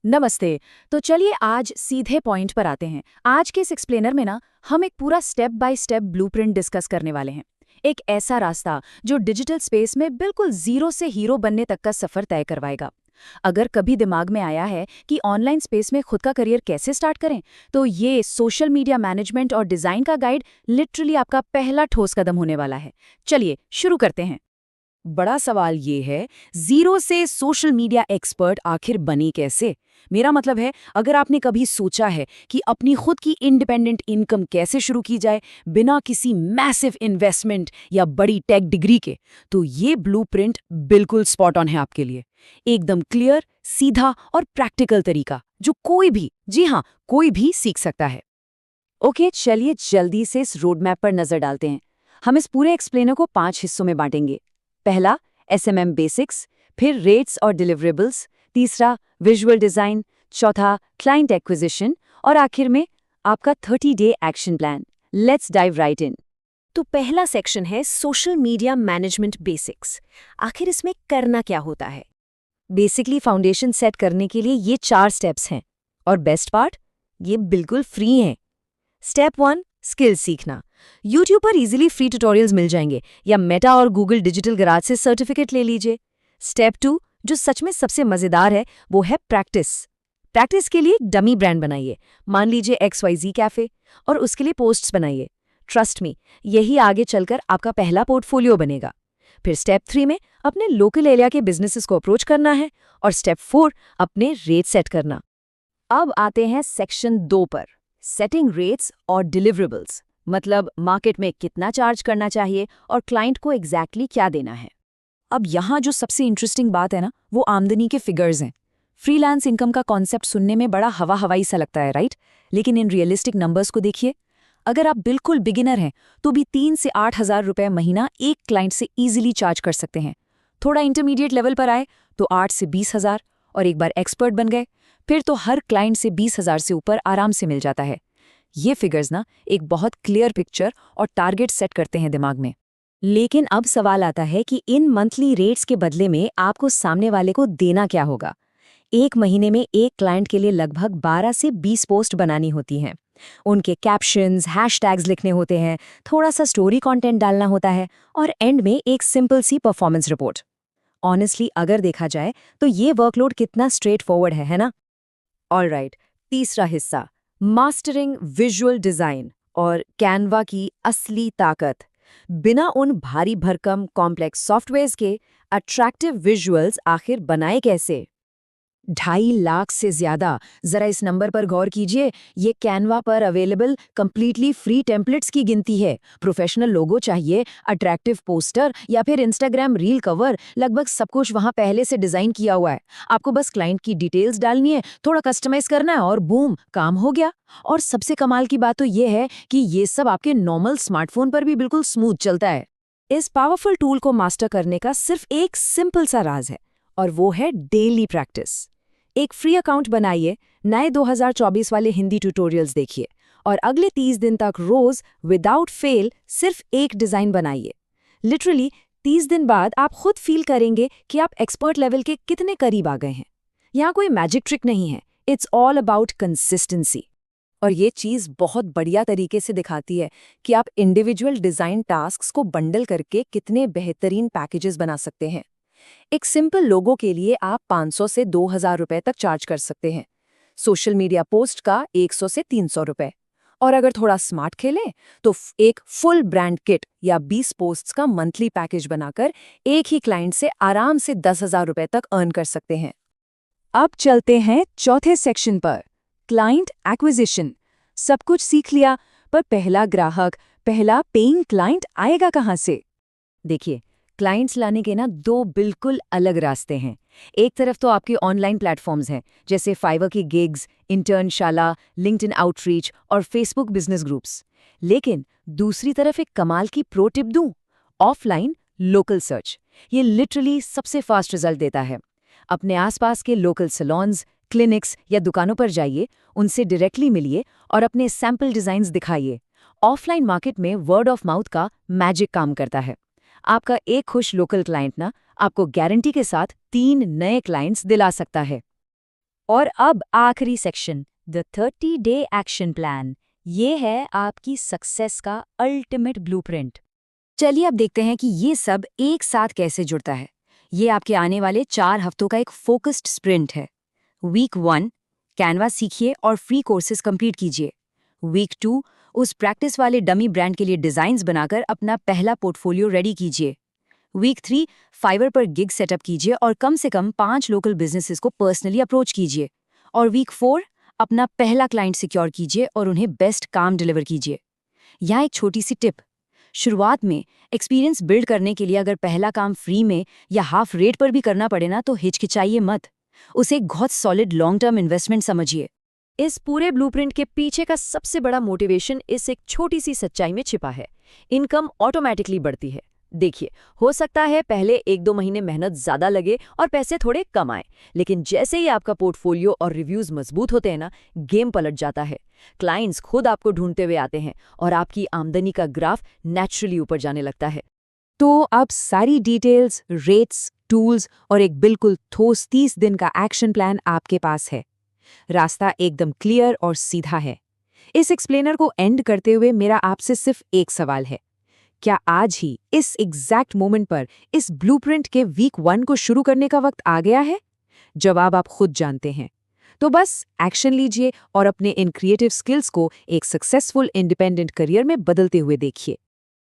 नमस्ते। तो चलिए आज सीधे पॉइंट पर आते हैं। आज के इस एक्सप्लेनर में ना हम एक पूरा step by step blueprint discuss करने वाले हैं। एक ऐसा रास्ता जो डिजिटल स्पेस में बिल्कुल जीरो से हीरो बनने तक का सफर तय करवाएगा। अगर कभी दिमाग में आया है कि ऑनलाइन स्पेस में खुद का करियर कैसे स्टार्ट करें, तो ये सोशल मीडिया मैनेजमेंट और डिजाइन का गाइड लिटरली आपका पहला ठोस कदम होने वाला है। चलिए शुरू करते हैं। बड़ा सवाल ये है, जीरो से सोशल मीडिया एक्सपर्ट आखिर बने कैसे? मेरा मतलब है, अगर आपने कभी सोचा है कि अपनी खुद की इंडिपेंडेंट इनकम कैसे शुरू की जाए बिना किसी मैसिव इन्वेस्टमेंट या बड़ी टेक डिग्री के, तो ये ब्लूप्रिंट बिल्कुल स्पॉट ऑन है आपके लिए। एकदम क्लियर, सीधा और प्रैक्टिकल तरीका जो कोई भी, जी हाँ, कोई भी सीख सकता है। ओके, चलिए जल्दी से इस रोड मैप पर नजर डालते हैं। हम इस पूरे एक्सप्लेनर को 5 हिस्सों में बांटेंगे। पहला, एसएमएम बेसिक्स, फिर रेट्स और डिलीवरेबल्स, तीसरा विजुअल डिजाइन, चौथा क्लाइंट एक्विजिशन और आखिर में आपका 30 day action plan. Let's dive right in. तो पहला सेक्शन है सोशल मीडिया मैनेजमेंट बेसिक्स। आखिर इसमें करना क्या होता है? बेसिकली फाउंडेशन सेट करने के लिए ये 4 स्टेप्स हैं, और बेस्ट पार्ट, ये बिल्कुल फ्री हैं। स्टेप 1, स्किल्स सीखना। यूट्यूब पर इजीली फ्री ट्यूटोरियल्स मिल जाएंगे, या मेटा और गूगल डिजिटल गराज से सर्टिफिकेट ले लीजिए। स्टेप 2, जो सच में सबसे मजेदार है, वो है प्रैक्टिस। प्रैक्टिस के लिए डमी ब्रांड बनाइए, मान लीजिए XYZ कैफे, और उसके लिए पोस्ट्स बनाइए। ट्रस्ट मी, यही आगे चलकर आपका पहला पोर्टफोलियो बनेगा। फिर स्टेप 3 में अपने लोकल एरिया के बिजनेसेस को अप्रोच करना है, और स्टेप 4 अपने रेट सेट करना। अब आते हैं सेक्शन 2 पर, सेटिंग रेट्स और डिलीवरेबल्स, मतलब मार्केट में कितना चार्ज करना चाहिए और क्लाइंट को एग्जैक्टली क्या देना है। अब यहाँ जो सबसे इंटरेस्टिंग बात है ना, वो आमदनी के फिगर्स हैं। फ्रीलांस इनकम का कॉन्सेप्ट सुनने में बड़ा हवा हवाई सा लगता है, राइट? लेकिन इन रियलिस्टिक नंबर्स को देखिए। अगर आप बिल्कुल बिगिनर हैं तो भी 3 से 8 हज़ार रुपये महीना एक क्लाइंट से ईजिली चार्ज कर सकते हैं। थोड़ा इंटरमीडिएट लेवल पर आए तो 8 से 20 हज़ार, और एक बार एक्सपर्ट बन गए फिर तो हर क्लाइंट से 20 हज़ार से ऊपर आराम से मिल जाता है। ये फिगर्स ना एक बहुत क्लियर पिक्चर और टारगेट सेट करते हैं दिमाग में। लेकिन अब सवाल आता है कि इन मंथली रेट्स के बदले में आपको सामने वाले को देना क्या होगा। एक महीने में एक क्लाइंट के लिए लगभग 12 से 20 पोस्ट बनानी होती हैं। उनके कैप्शंस, हैशटैग्स लिखने होते हैं, थोड़ा सा स्टोरी कंटेंट डालना होता है, और एंड में एक सिंपल सी परफॉर्मेंस रिपोर्ट। ऑनेस्टली अगर देखा जाए तो ये वर्कलोड कितना स्ट्रेट फॉरवर्ड है ना? ऑलराइट, तीसरा हिस्सा, मास्टरिंग विजुअल डिजाइन और कैनवा की असली ताकत। बिना उन भारी भरकम कॉम्प्लेक्स सॉफ्टवेयर्स के अट्रैक्टिव विजुअल्स आखिर बनाए कैसे? 2.5 लाख से ज्यादा, जरा इस नंबर पर गौर कीजिए। ये कैनवा पर अवेलेबल कंप्लीटली फ्री टेम्पलेट्स की गिनती है। प्रोफेशनल लोगो चाहिए, अट्रैक्टिव पोस्टर या फिर इंस्टाग्राम रील कवर, लगभग सब कुछ वहां पहले से डिजाइन किया हुआ है। आपको बस क्लाइंट की डिटेल्स डालनी है, थोड़ा कस्टमाइज करना है और बूम, काम हो गया। और सबसे कमाल की बात तो ये है कि ये सब आपके नॉर्मल स्मार्टफोन पर भी बिल्कुल स्मूथ चलता है। इस पावरफुल टूल को मास्टर करने का सिर्फ एक सिंपल सा राज है, और वो है डेली प्रैक्टिस। एक फ्री अकाउंट बनाइए, नए 2024 वाले हिंदी ट्यूटोरियल्स देखिए, और अगले 30 दिन तक रोज विदाउट फेल सिर्फ एक डिजाइन बनाइए। लिटरली 30 दिन बाद आप खुद फील करेंगे कि आप एक्सपर्ट लेवल के कितने करीब आ गए हैं। यहाँ कोई मैजिक ट्रिक नहीं है, इट्स ऑल अबाउट कंसिस्टेंसी। और ये चीज़ बहुत बढ़िया तरीके से दिखाती है कि आप इंडिविजुअल डिज़ाइन टास्क्स को बंडल करके कितने बेहतरीन पैकेजेस बना सकते हैं। एक सिंपल लोगो के लिए आप 500 से 2000 रुपए तक चार्ज कर सकते हैं। सोशल मीडिया पोस्ट का 100 से 300 रुपए। और अगर थोड़ा स्मार्ट खेलें तो एक फुल ब्रांड किट या 20 पोस्ट्स का मंथली पैकेज बनाकर एक ही क्लाइंट से आराम से 10,000 रुपए तक अर्न कर सकते हैं। अब चलते हैं चौथे सेक्शन पर, क्लाइंट एक्विजिशन। सब कुछ सीख लिया, पर पहला ग्राहक, पहला पेइंग क्लाइंट आएगा कहाँ से? देखिए, क्लाइंट्स लाने के ना 2 बिल्कुल अलग रास्ते हैं। एक तरफ तो आपके ऑनलाइन प्लेटफॉर्म्स हैं, जैसे फाइवर की गिग्स, इंटर्नशाला, लिंक्डइन आउटरीच और फेसबुक बिजनेस ग्रुप्स। लेकिन दूसरी तरफ एक कमाल की प्रो टिप दूं, ऑफलाइन लोकल सर्च। ये लिटरली सबसे फास्ट रिजल्ट देता है। अपने आसपास के लोकल सैलून्स, क्लिनिक्स या दुकानों पर जाइए, उनसे डायरेक्टली मिलिए और अपने सैंपल डिजाइन्स दिखाइए। ऑफलाइन मार्केट में वर्ड ऑफ माउथ का मैजिक काम करता है। आपका एक खुश लोकल क्लाइंट ना आपको गारंटी के साथ 3 नए क्लाइंट्स दिला सकता है। और अब आखिरी section, the 30-day action plan. ये है आपकी सक्सेस का अल्टीमेट ब्लूप्रिंट। चलिए अब देखते हैं कि ये सब एक साथ कैसे जुड़ता है। ये आपके आने वाले 4 हफ्तों का एक फोकस्ड स्प्रिंट है। वीक 1 कैनवा सीखिए और फ्री कोर्सेज कंप्लीट कीजिए। वीक 2 उस प्रैक्टिस वाले डमी ब्रांड के लिए डिजाइन्स बनाकर अपना पहला पोर्टफोलियो रेडी कीजिए। वीक 3 फाइवर पर गिग सेटअप कीजिए और कम से कम 5 लोकल बिजनेसेस को पर्सनली अप्रोच कीजिए। और वीक 4 अपना पहला क्लाइंट सिक्योर कीजिए और उन्हें बेस्ट काम डिलीवर कीजिए। यहाँ एक छोटी सी टिप, शुरुआत में एक्सपीरियंस बिल्ड करने के लिए अगर पहला काम फ्री में या हाफ रेट पर भी करना पड़े ना, तो हिचकिचाइए मत। उसे एक बहुत सॉलिड लॉन्ग टर्म इन्वेस्टमेंट समझिए। इस पूरे ब्लूप्रिंट के पीछे का सबसे बड़ा मोटिवेशन इस एक छोटी सी सच्चाई में छिपा है। इनकम ऑटोमेटिकली बढ़ती है। देखिए, हो सकता है पहले 1-2 महीने मेहनत ज्यादा लगे और पैसे थोड़े कम आए, लेकिन जैसे ही आपका पोर्टफोलियो और रिव्यूज मजबूत होते हैं ना, गेम पलट जाता है। क्लाइंट्स खुद आपको ढूंढते हुए आते हैं और आपकी आमदनी का ग्राफ नेचुरली ऊपर जाने लगता है। तो अब सारी डिटेल्स, रेट्स, टूल्स और एक बिल्कुल ठोस 30 दिन का एक्शन प्लान आपके पास है। रास्ता एकदम क्लियर और सीधा है। इस एक्सप्लेनर को एंड करते हुए मेरा आपसे सिर्फ एक सवाल है, क्या आज ही इस एग्जैक्ट मोमेंट पर इस ब्लूप्रिंट के वीक 1 को शुरू करने का वक्त आ गया है? जवाब आप खुद जानते हैं। तो बस एक्शन लीजिए और अपने इन क्रिएटिव स्किल्स को एक सक्सेसफुल इंडिपेंडेंट करियर में बदलते हुए देखिए।